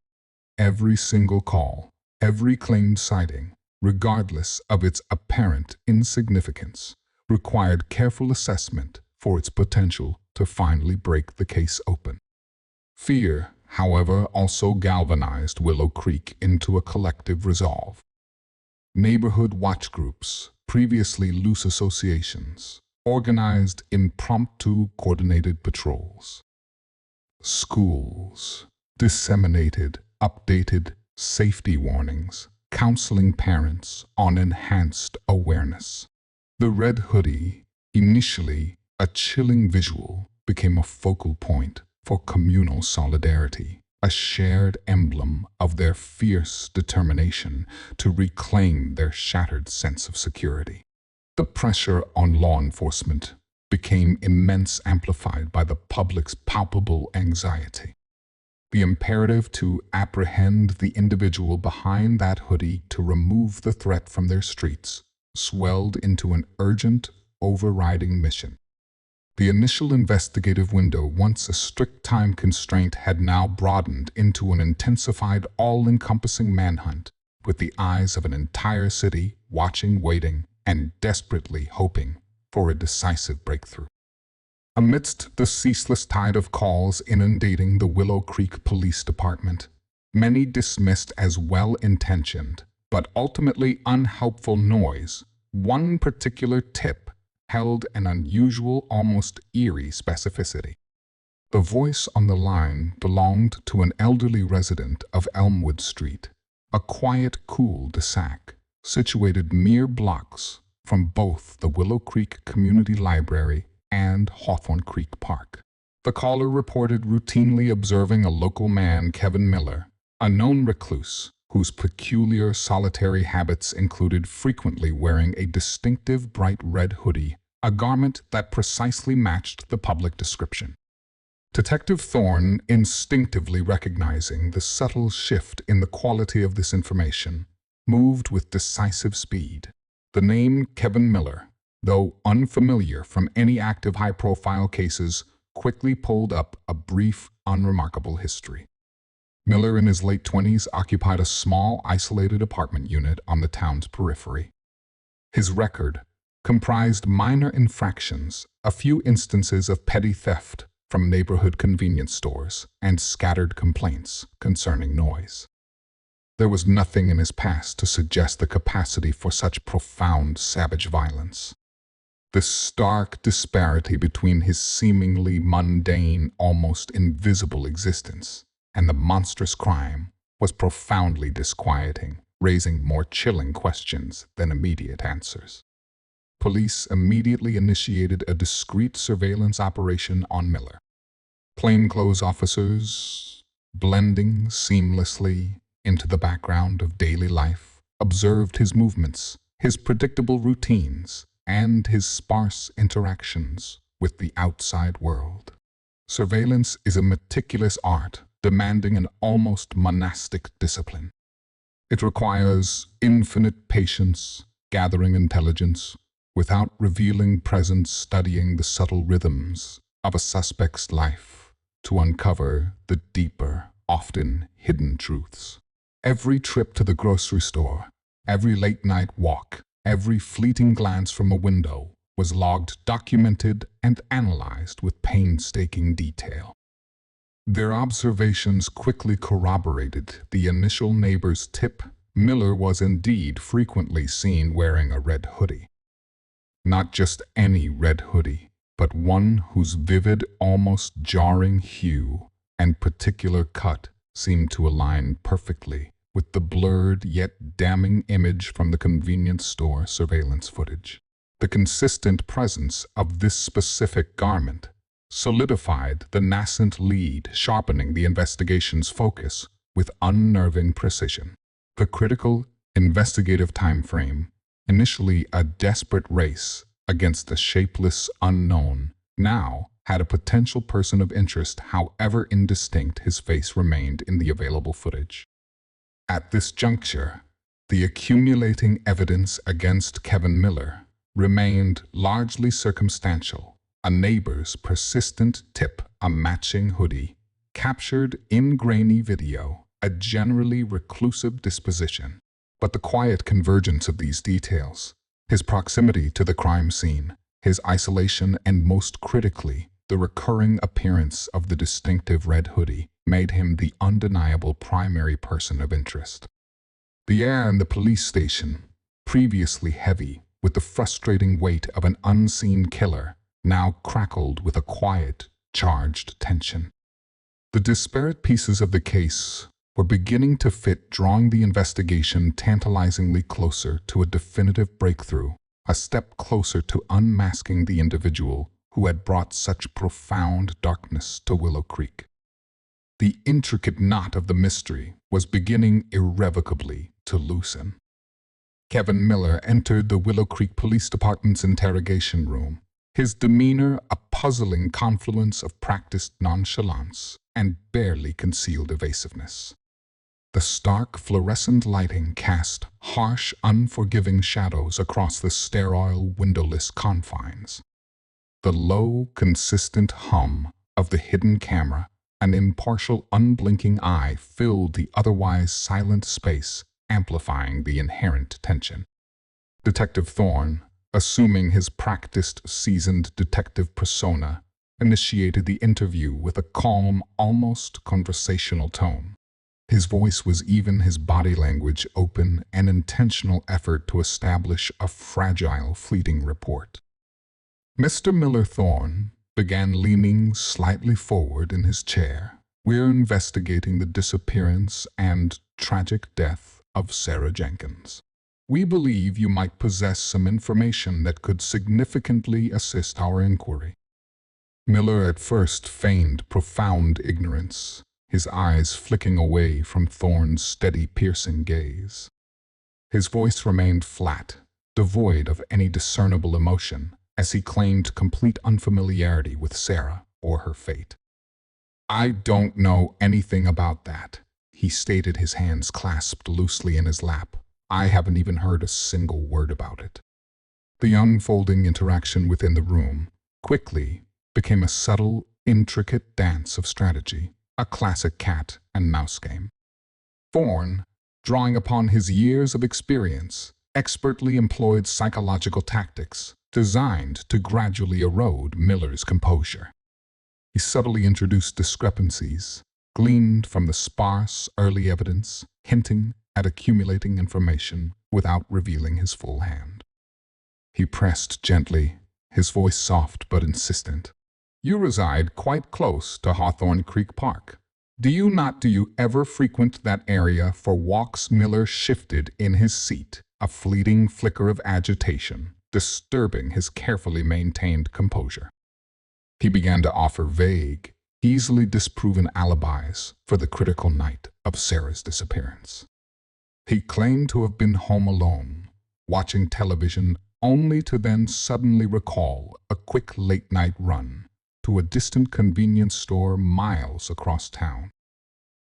Every single call, every claimed sighting, regardless of its apparent insignificance, required careful assessment for its potential to finally break the case open. Fear, however, also galvanized Willow Creek into a collective resolve. Neighborhood watch groups, previously loose associations, organized impromptu coordinated patrols. Schools disseminated updated safety warnings, counseling parents on enhanced awareness. The red hoodie, initially a chilling visual, became a focal point for communal solidarity, a shared emblem of their fierce determination to reclaim their shattered sense of security. The pressure on law enforcement became immense, amplified by the public's palpable anxiety. The imperative to apprehend the individual behind that hoodie, to remove the threat from their streets, swelled into an urgent, overriding mission. The initial investigative window, once a strict time constraint, had now broadened into an intensified, all-encompassing manhunt, with the eyes of an entire city watching, waiting, and desperately hoping for a decisive breakthrough. Amidst the ceaseless tide of calls inundating the Willow Creek Police Department, many dismissed as well-intentioned but ultimately unhelpful noise, one particular tip held an unusual, almost eerie specificity. The voice on the line belonged to an elderly resident of Elmwood Street, a quiet cul-de-sac situated mere blocks from both the Willow Creek Community Library and Hawthorne Creek Park. The caller reported routinely observing a local man, Kevin Miller, a known recluse whose peculiar solitary habits included frequently wearing a distinctive bright red hoodie, a garment that precisely matched the public description. Detective Thorne, instinctively recognizing the subtle shift in the quality of this information, moved with decisive speed. The name Kevin Miller, though unfamiliar from any active high-profile cases, quickly pulled up a brief, unremarkable history. Miller, in his late 20s, occupied a small, isolated apartment unit on the town's periphery. His record comprised minor infractions, a few instances of petty theft from neighborhood convenience stores, and scattered complaints concerning noise. There was nothing in his past to suggest the capacity for such profound, savage violence. The stark disparity between his seemingly mundane, almost invisible existence and the monstrous crime was profoundly disquieting, raising more chilling questions than immediate answers. Police immediately initiated a discreet surveillance operation on Miller. Plainclothes officers, blending seamlessly into the background of daily life, observed his movements, his predictable routines, and his sparse interactions with the outside world. Surveillance is a meticulous art demanding an almost monastic discipline. It requires infinite patience, gathering intelligence, without revealing presence, studying the subtle rhythms of a suspect's life to uncover the deeper, often hidden truths. Every trip to the grocery store, every late-night walk, every fleeting glance from a window was logged, documented, and analyzed with painstaking detail. Their observations quickly corroborated the initial neighbor's tip. Miller was indeed frequently seen wearing a red hoodie. Not just any red hoodie, but one whose vivid, almost jarring hue and particular cut seemed to align perfectly with the blurred yet damning image from the convenience store surveillance footage. The consistent presence of this specific garment solidified the nascent lead, sharpening the investigation's focus with unnerving precision. The critical investigative time frame, initially a desperate race against a shapeless unknown, now had a potential person of interest, however indistinct his face remained in the available footage. At this juncture, the accumulating evidence against Kevin Miller remained largely circumstantial. A neighbor's persistent tip, a matching hoodie, captured in grainy video a generally reclusive disposition. But the quiet convergence of these details, his proximity to the crime scene, his isolation, and most critically, the recurring appearance of the distinctive red hoodie, made him the undeniable primary person of interest. The air in the police station, previously heavy with the frustrating weight of an unseen killer, now crackled with a quiet, charged tension. The disparate pieces of the case were beginning to fit, drawing the investigation tantalizingly closer to a definitive breakthrough, a step closer to unmasking the individual who had brought such profound darkness to Willow Creek. The intricate knot of the mystery was beginning irrevocably to loosen. Kevin Miller entered the Willow Creek Police Department's interrogation room, his demeanor a puzzling confluence of practiced nonchalance and barely concealed evasiveness. The stark fluorescent lighting cast harsh, unforgiving shadows across the sterile, windowless confines. The low, consistent hum of the hidden camera, an impartial, unblinking eye, filled the otherwise silent space, amplifying the inherent tension. Detective Thorne, assuming his practiced, seasoned detective persona, initiated the interview with a calm, almost conversational tone. His voice was even, his body language open, an intentional effort to establish a fragile, fleeting report. Mr. Miller Thorne began leaning slightly forward in his chair. "We're investigating the disappearance and tragic death of Sarah Jenkins. We believe you might possess some information that could significantly assist our inquiry." Miller at first feigned profound ignorance, his eyes flicking away from Thorne's steady, piercing gaze. His voice remained flat, devoid of any discernible emotion, as he claimed complete unfamiliarity with Sarah or her fate. "I don't know anything about that," he stated, his hands clasped loosely in his lap. "I haven't even heard a single word about it." The unfolding interaction within the room quickly became a subtle, intricate dance of strategy, a classic cat and mouse game. Thorne, drawing upon his years of experience, expertly employed psychological tactics designed to gradually erode Miller's composure. He subtly introduced discrepancies, gleaned from the sparse early evidence, hinting at accumulating information without revealing his full hand. He pressed gently, his voice soft but insistent. "You reside quite close to Hawthorne Creek Park. Do you ever frequent that area for walks?" Miller shifted in his seat, a fleeting flicker of agitation, disturbing his carefully maintained composure. He began to offer vague, easily disproven alibis for the critical night of Sarah's disappearance. He claimed to have been home alone, watching television, only to then suddenly recall a quick late-night run to a distant convenience store miles across town.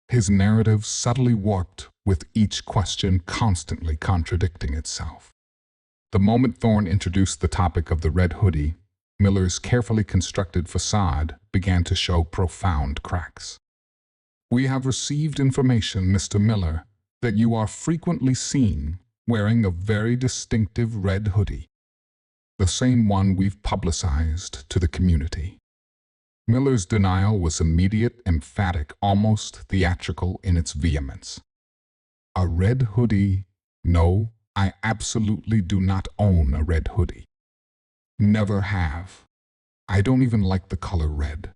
His narrative subtly warped, with each question constantly contradicting itself. The moment Thorne introduced the topic of the red hoodie, Miller's carefully constructed facade began to show profound cracks. "We have received information, Mr. Miller, that you are frequently seen wearing a very distinctive red hoodie. The same one we've publicized to the community." Miller's denial was immediate, emphatic, almost theatrical in its vehemence. "A red hoodie? No, I absolutely do not own a red hoodie. Never have. I don't even like the color red."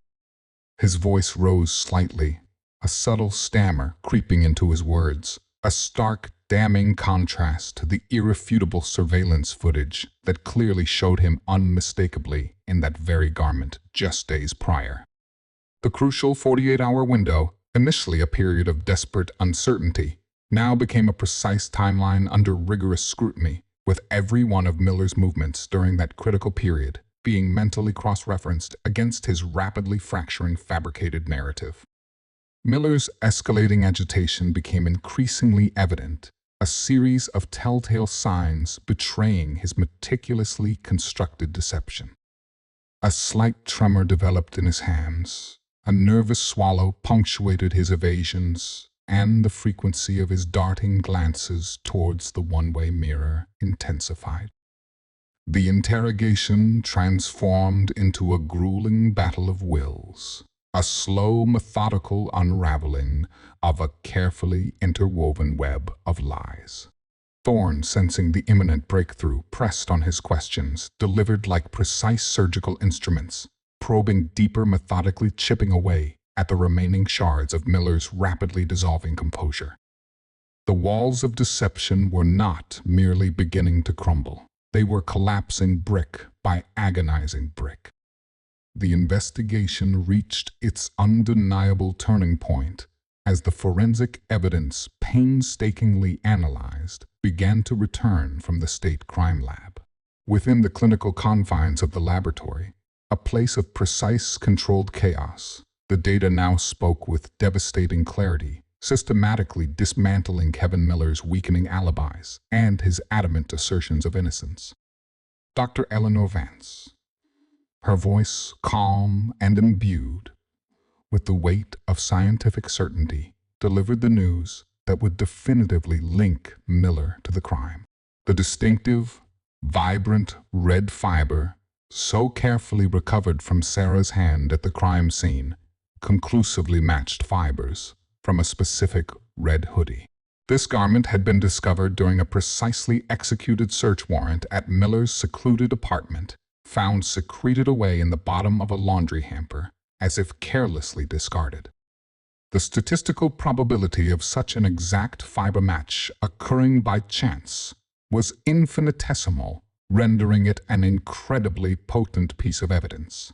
His voice rose slightly, a subtle stammer creeping into his words, a stark, damning contrast to the irrefutable surveillance footage that clearly showed him unmistakably in that very garment just days prior. The crucial 48-hour window, initially a period of desperate uncertainty, now became a precise timeline under rigorous scrutiny, with every one of Miller's movements during that critical period being mentally cross-referenced against his rapidly fracturing fabricated narrative. Miller's escalating agitation became increasingly evident, a series of telltale signs betraying his meticulously constructed deception. A slight tremor developed in his hands, a nervous swallow punctuated his evasions, and the frequency of his darting glances towards the one-way mirror intensified. The interrogation transformed into a grueling battle of wills, a slow, methodical unraveling of a carefully interwoven web of lies. Thorne, sensing the imminent breakthrough, pressed on his questions, delivered like precise surgical instruments, probing deeper, methodically chipping away at the remaining shards of Miller's rapidly dissolving composure. The walls of deception were not merely beginning to crumble. They were collapsing brick by agonizing brick. The investigation reached its undeniable turning point as the forensic evidence, painstakingly analyzed, began to return from the state crime lab. Within the clinical confines of the laboratory, a place of precise, controlled chaos, the data now spoke with devastating clarity, systematically dismantling Kevin Miller's weakening alibis and his adamant assertions of innocence. Dr. Eleanor Vance, her voice calm and imbued with the weight of scientific certainty, delivered the news that would definitively link Miller to the crime. The distinctive, vibrant red fiber, so carefully recovered from Sarah's hand at the crime scene, conclusively matched fibers from a specific red hoodie. This garment had been discovered during a precisely executed search warrant at Miller's secluded apartment, found secreted away in the bottom of a laundry hamper, as if carelessly discarded. The statistical probability of such an exact fiber match occurring by chance was infinitesimal, rendering it an incredibly potent piece of evidence.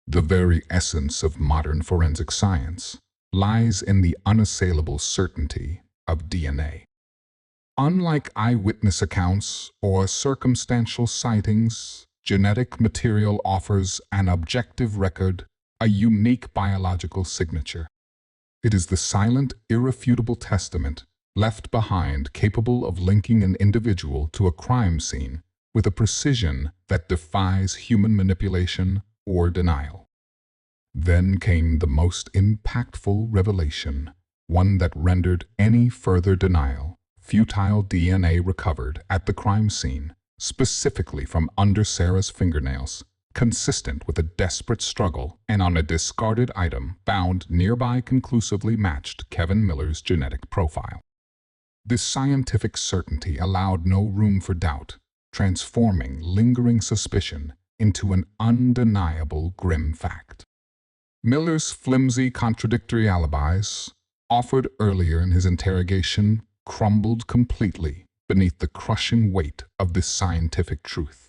The very essence of modern forensic science lies in the unassailable certainty of DNA. Unlike eyewitness accounts or circumstantial sightings, genetic material offers an objective record, a unique biological signature. It is the silent, irrefutable testament left behind capable of linking an individual to a crime scene with a precision that defies human manipulation or denial. Then came the most impactful revelation, one that rendered any further denial futile. DNA recovered at the crime scene, specifically from under Sarah's fingernails, consistent with a desperate struggle, and on a discarded item found nearby conclusively matched Kevin Miller's genetic profile. This scientific certainty allowed no room for doubt, transforming lingering suspicion into an undeniable grim fact. Miller's flimsy, contradictory alibis, offered earlier in his interrogation, crumbled completely beneath the crushing weight of this scientific truth.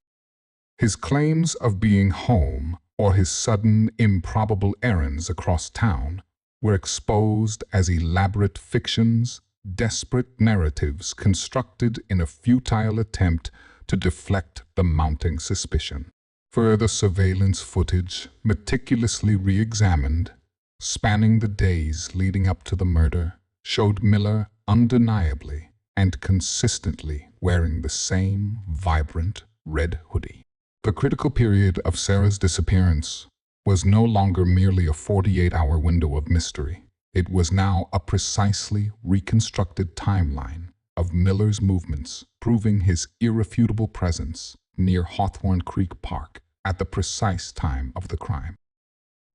His claims of being home or his sudden, improbable errands across town were exposed as elaborate fictions, desperate narratives constructed in a futile attempt to deflect the mounting suspicion. Further surveillance footage, meticulously re-examined, spanning the days leading up to the murder, showed Miller undeniably and consistently wearing the same vibrant red hoodie. The critical period of Sarah's disappearance was no longer merely a 48-hour window of mystery. It was now a precisely reconstructed timeline of Miller's movements, proving his irrefutable presence near Hawthorne Creek Park at the precise time of the crime.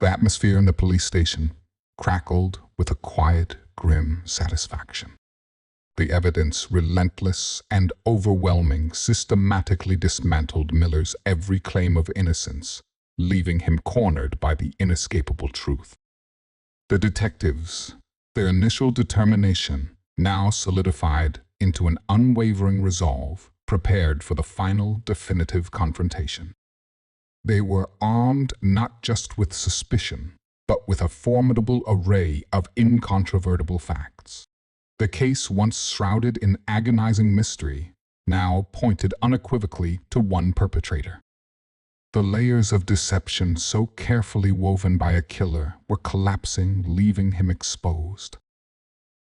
The atmosphere in the police station crackled with a quiet, grim satisfaction. The evidence, relentless and overwhelming, systematically dismantled Miller's every claim of innocence, leaving him cornered by the inescapable truth. The detectives, their initial determination now solidified into an unwavering resolve, prepared for the final, definitive confrontation. They were armed not just with suspicion, but with a formidable array of incontrovertible facts. The case, once shrouded in agonizing mystery, now pointed unequivocally to one perpetrator. The layers of deception so carefully woven by a killer were collapsing, leaving him exposed.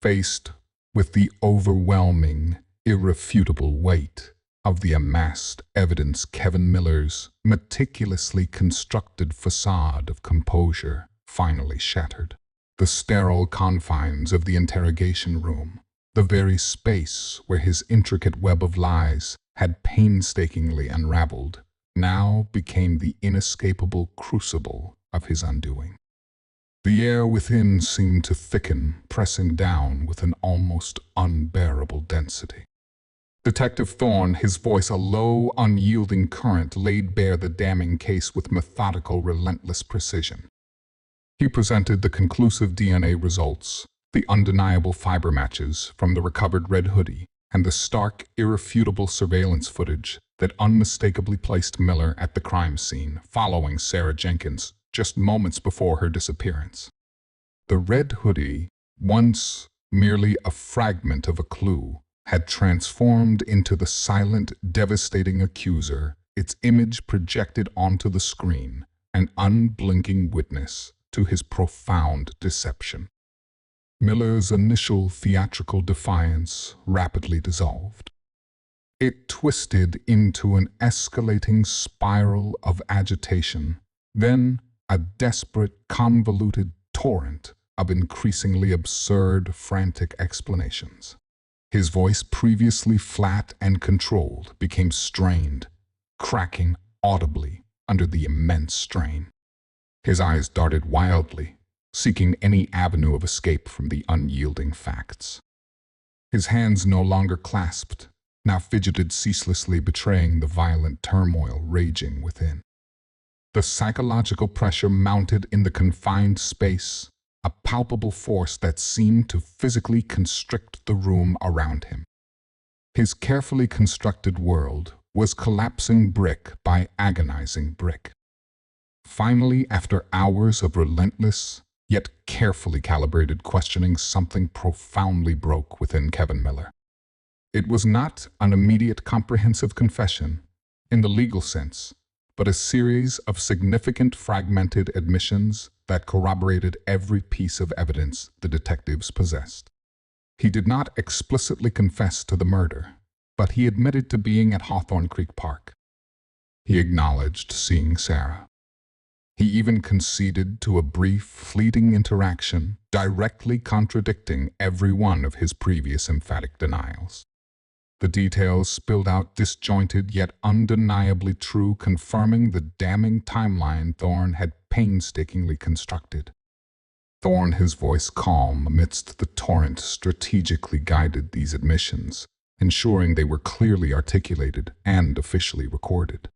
Faced with the overwhelming, irrefutable weight of the amassed evidence, Kevin Miller's meticulously constructed facade of composure finally shattered. The sterile confines of the interrogation room, the very space where his intricate web of lies had painstakingly unraveled, now became the inescapable crucible of his undoing. The air within seemed to thicken, pressing down with an almost unbearable density. Detective Thorne, his voice a low, unyielding current, laid bare the damning case with methodical, relentless precision. He presented the conclusive DNA results, the undeniable fiber matches from the recovered red hoodie, and the stark, irrefutable surveillance footage that unmistakably placed Miller at the crime scene following Sarah Jenkins just moments before her disappearance. The red hoodie, once merely a fragment of a clue, had transformed into the silent, devastating accuser, its image projected onto the screen, an unblinking witness to his profound deception. Miller's initial theatrical defiance rapidly dissolved. It twisted into an escalating spiral of agitation, then a desperate, convoluted torrent of increasingly absurd, frantic explanations. His voice, previously flat and controlled, became strained, cracking audibly under the immense strain. His eyes darted wildly, seeking any avenue of escape from the unyielding facts. His hands no longer clasped, now fidgeted ceaselessly, betraying the violent turmoil raging within. The psychological pressure mounted in the confined space, a palpable force that seemed to physically constrict the room around him. His carefully constructed world was collapsing brick by agonizing brick. Finally, after hours of relentless, yet carefully calibrated questioning, something profoundly broke within Kevin Miller. It was not an immediate comprehensive confession, in the legal sense, but a series of significant fragmented admissions that corroborated every piece of evidence the detectives possessed. He did not explicitly confess to the murder, but he admitted to being at Hawthorne Creek Park. He acknowledged seeing Sarah. He even conceded to a brief, fleeting interaction, directly contradicting every one of his previous emphatic denials. The details spilled out disjointed yet undeniably true, confirming the damning timeline Thorne had painstakingly constructed. Thorne, his voice calm amidst the torrent, strategically guided these admissions, ensuring they were clearly articulated and officially recorded.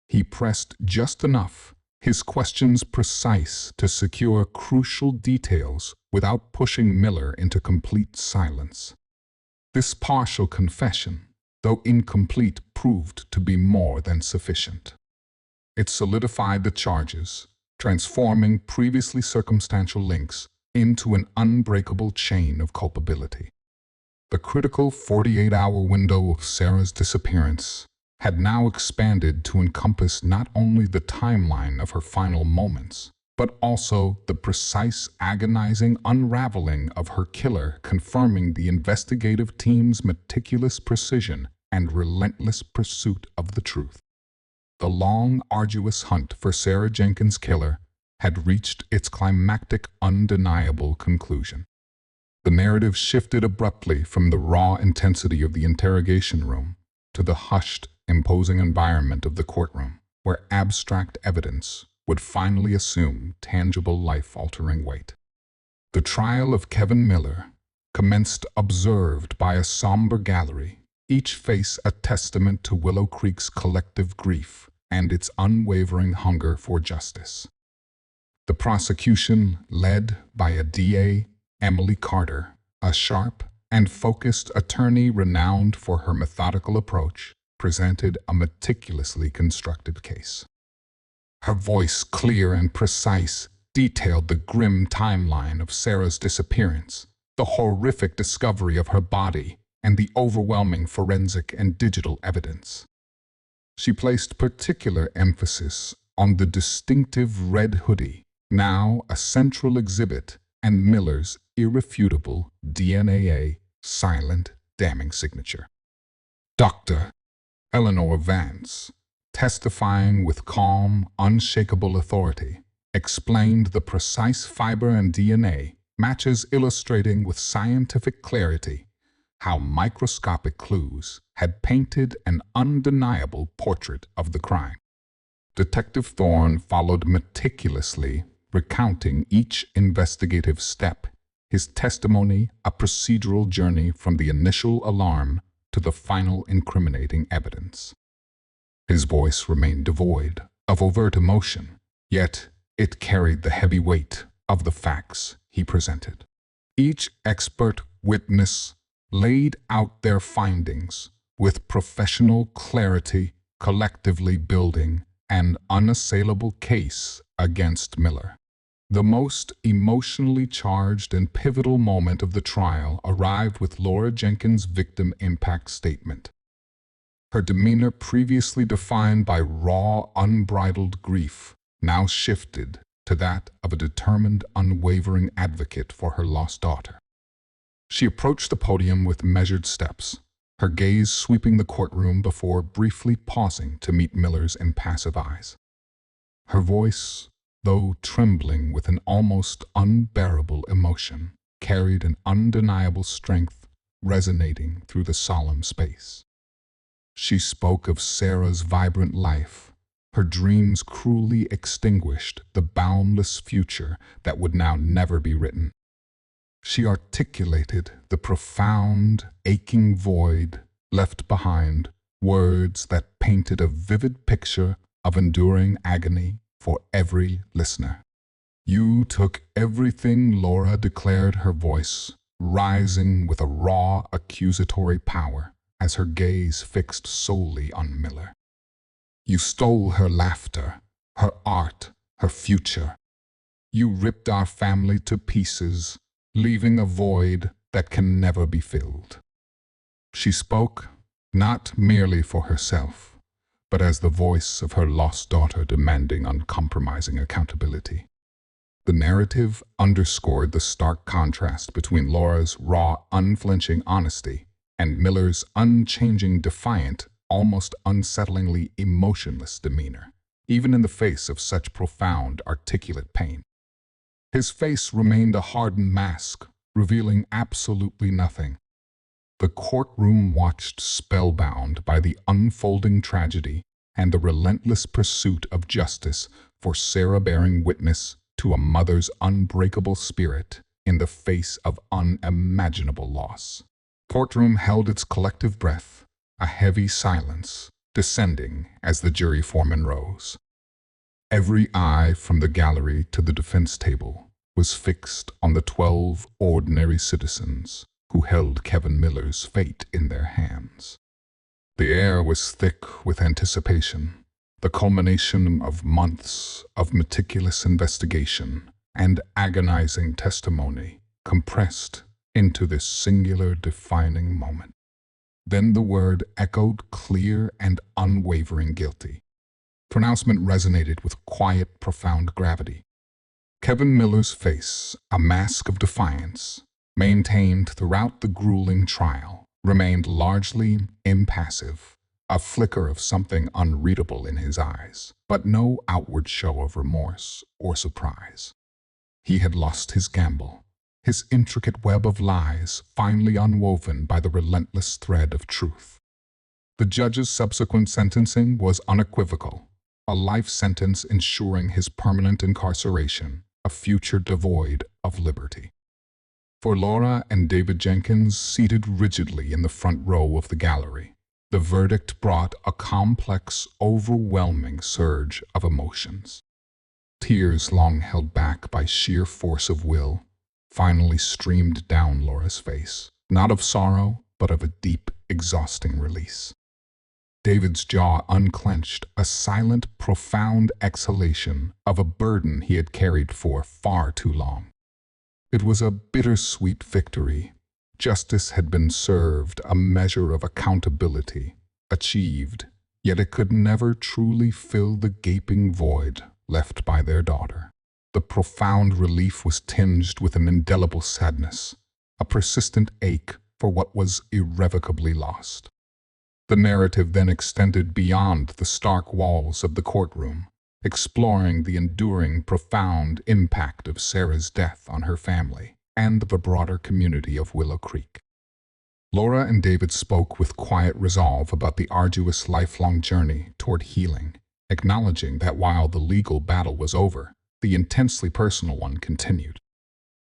He pressed just enough, his questions precise, to secure crucial details without pushing Miller into complete silence. This partial confession, though incomplete, proved to be more than sufficient. It solidified the charges, transforming previously circumstantial links into an unbreakable chain of culpability. The critical 48-hour window of Sarah's disappearance had now expanded to encompass not only the timeline of her final moments, but also the precise, agonizing unraveling of her killer, confirming the investigative team's meticulous precision and relentless pursuit of the truth. The long, arduous hunt for Sarah Jenkins' killer had reached its climactic, undeniable conclusion. The narrative shifted abruptly from the raw intensity of the interrogation room to the hushed, imposing environment of the courtroom, where abstract evidence would finally assume tangible, life-altering weight. The trial of Kevin Miller commenced observed by a somber gallery, each face a testament to Willow Creek's collective grief and its unwavering hunger for justice. The prosecution, led by a DA, Emily Carter, a sharp and focused attorney renowned for her methodical approach, presented a meticulously constructed case. Her voice, clear and precise, detailed the grim timeline of Sarah's disappearance, the horrific discovery of her body, and the overwhelming forensic and digital evidence. She placed particular emphasis on the distinctive red hoodie, now a central exhibit, and Miller's irrefutable DNA silent, damning signature. Dr. Eleanor Vance, testifying with calm, unshakable authority, explained the precise fiber and DNA matches illustrating with scientific clarity how microscopic clues had painted an undeniable portrait of the crime. Detective Thorne followed meticulously, recounting each investigative step, his testimony a procedural journey from the initial alarm to the final incriminating evidence. His voice remained devoid of overt emotion, yet it carried the heavy weight of the facts he presented. Each expert witness laid out their findings with professional clarity, collectively building an unassailable case against Miller. The most emotionally charged and pivotal moment of the trial arrived with Laura Jenkins' victim impact statement. Her demeanor, previously defined by raw, unbridled grief, now shifted to that of a determined, unwavering advocate for her lost daughter. She approached the podium with measured steps, her gaze sweeping the courtroom before briefly pausing to meet Miller's impassive eyes. Her voice, though trembling with an almost unbearable emotion, carried an undeniable strength resonating through the solemn space. She spoke of Sarah's vibrant life, her dreams cruelly extinguished, the boundless future that would now never be written. She articulated the profound, aching void left behind, words that painted a vivid picture of enduring agony for every listener. "You took everything," Laura declared, her voice rising with a raw, accusatory power as her gaze fixed solely on Miller. "You stole her laughter, her art, her future. You ripped our family to pieces, leaving a void that can never be filled." She spoke not merely for herself, but as the voice of her lost daughter demanding uncompromising accountability. The narrative underscored the stark contrast between Laura's raw, unflinching honesty and Miller's unchanging, defiant, almost unsettlingly emotionless demeanor, even in the face of such profound, articulate pain. His face remained a hardened mask, revealing absolutely nothing. The courtroom watched spellbound by the unfolding tragedy and the relentless pursuit of justice for Sarah, bearing witness to a mother's unbreakable spirit in the face of unimaginable loss. The courtroom held its collective breath, a heavy silence descending as the jury foreman rose. Every eye from the gallery to the defense table was fixed on the 12 ordinary citizens who held Kevin Miller's fate in their hands. The air was thick with anticipation, the culmination of months of meticulous investigation and agonizing testimony compressed into this singular defining moment. Then the word echoed, clear and unwavering: guilty. Pronouncement resonated with quiet, profound gravity. Kevin Miller's face, a mask of defiance, maintained throughout the grueling trial, remained largely impassive, a flicker of something unreadable in his eyes, but no outward show of remorse or surprise. He had lost his gamble, his intricate web of lies finally unwoven by the relentless thread of truth. The judge's subsequent sentencing was unequivocal, a life sentence ensuring his permanent incarceration, a future devoid of liberty. For Laura and David Jenkins, seated rigidly in the front row of the gallery, the verdict brought a complex, overwhelming surge of emotions. Tears long held back by sheer force of will finally streamed down Laura's face, not of sorrow, but of a deep, exhausting release. David's jaw unclenched, a silent, profound exhalation of a burden he had carried for far too long. It was a bittersweet victory. Justice had been served, a measure of accountability achieved, yet it could never truly fill the gaping void left by their daughter. The profound relief was tinged with an indelible sadness, a persistent ache for what was irrevocably lost. The narrative then extended beyond the stark walls of the courtroom, exploring the enduring, profound impact of Sarah's death on her family and the broader community of Willow Creek. Laura and David spoke with quiet resolve about the arduous lifelong journey toward healing, acknowledging that while the legal battle was over, the intensely personal one continued.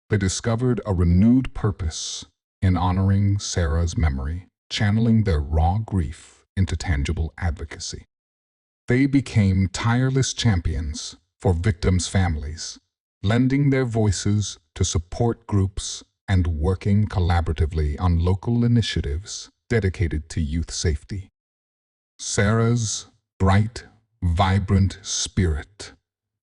They discovered a renewed purpose in honoring Sarah's memory, channeling their raw grief into tangible advocacy. They became tireless champions for victims' families, lending their voices to support groups and working collaboratively on local initiatives dedicated to youth safety. Sarah's bright, vibrant spirit,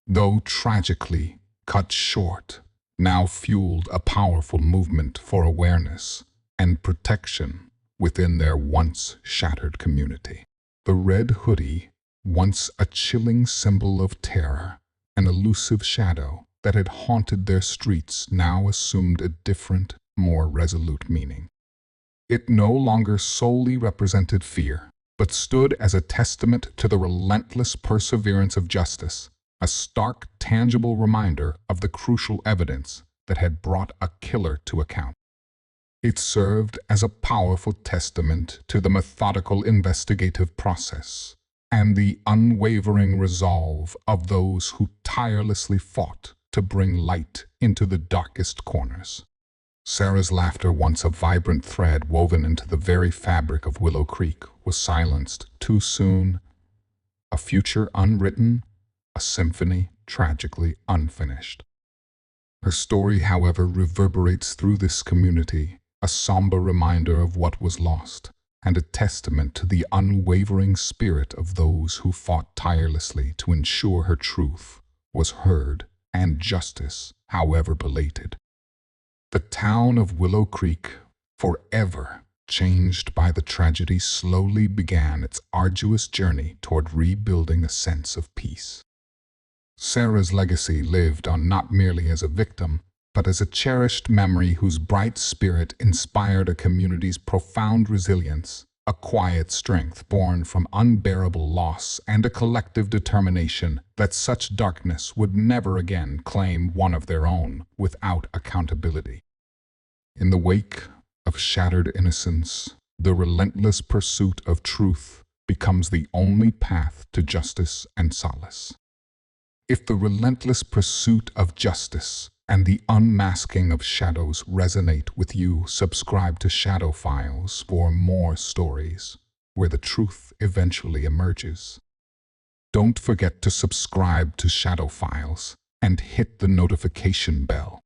though tragically cut short, now fueled a powerful movement for awareness and protection within their once shattered community. The red hoodie, once a chilling symbol of terror, an elusive shadow that had haunted their streets, now assumed a different, more resolute meaning. It no longer solely represented fear, but stood as a testament to the relentless perseverance of justice, a stark, tangible reminder of the crucial evidence that had brought a killer to account. It served as a powerful testament to the methodical investigative process and the unwavering resolve of those who tirelessly fought to bring light into the darkest corners. Sarah's laughter, once a vibrant thread woven into the very fabric of Willow Creek, was silenced too soon. A future unwritten, a symphony tragically unfinished. Her story, however, reverberates through this community, a somber reminder of what was lost, and a testament to the unwavering spirit of those who fought tirelessly to ensure her truth was heard and justice, however belated. The town of Willow Creek, forever changed by the tragedy, slowly began its arduous journey toward rebuilding a sense of peace. Sarah's legacy lived on not merely as a victim, but as a cherished memory whose bright spirit inspired a community's profound resilience, a quiet strength born from unbearable loss, and a collective determination that such darkness would never again claim one of their own without accountability. In the wake of shattered innocence, the relentless pursuit of truth becomes the only path to justice and solace. If the relentless pursuit of justice and the unmasking of shadows resonate with you, subscribe to Shadow Files for more stories where the truth eventually emerges. Don't forget to subscribe to Shadow Files and hit the notification bell